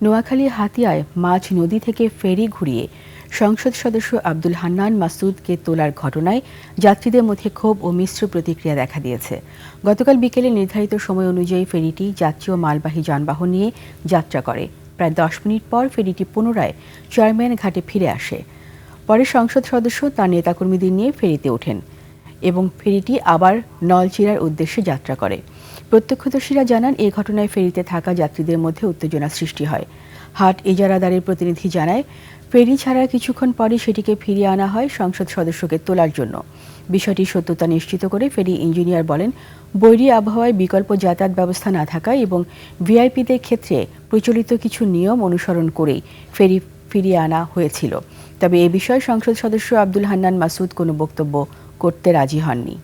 নোয়াখালী হাতিয়ায় মাঝ নদী থেকে ফেরি ঘুরিয়ে সংসদ সদস্য আব্দুল হান্নান মাসুদকে তোলার ঘটনায় যাত্রীদের মধ্যে ক্ষোভ ও মিশ্র প্রতিক্রিয়া দেখা দিয়েছে। গতকাল বিকেলে নির্ধারিত সময় অনুযায়ী ফেরিটি যাত্রী ও মালবাহী যানবাহন নিয়ে যাত্রা করে। প্রায় 10 মিনিট পর ফেরিটি পুনরায় চেয়ারম্যান ঘাটে ফিরে আসে। পরে সংসদ সদস্য তার নেতাকর্মীদের নিয়ে ফেরিতে ওঠেন এবং ফেরিটি আবার নলচিরার উদ্দেশ্যে যাত্রা করে। প্রত্যক্ষদর্শীরা জানান, এই ঘটনায় ফেরিতে থাকা যাত্রীদের মধ্যে উত্তেজনা সৃষ্টি হয়। হাট ইজারাদারের প্রতিনিধি জানায়, ফেরি ছাড়ার কিছুক্ষণ পরে সেটিকে ফিরিয়ে আনা হয় সংসদ সদস্যকে তোলার জন্য। বিষয়টির সত্যতা নিশ্চিত করে ফেরি ইঞ্জিনিয়ার বলেন, বৈরী আবহাওয়ায় বিকল্প যাতায়াত ব্যবস্থা না থাকায় এবং ভিআইপিদের ক্ষেত্রে প্রচলিত কিছু নিয়ম অনুসরণ করেই ফেরি ফিরিয়ে আনা হয়েছিল। তবে এ বিষয়ে সংসদ সদস্য আব্দুল হান্নান মাসুদ কোনো বক্তব্য করতে রাজি হননি।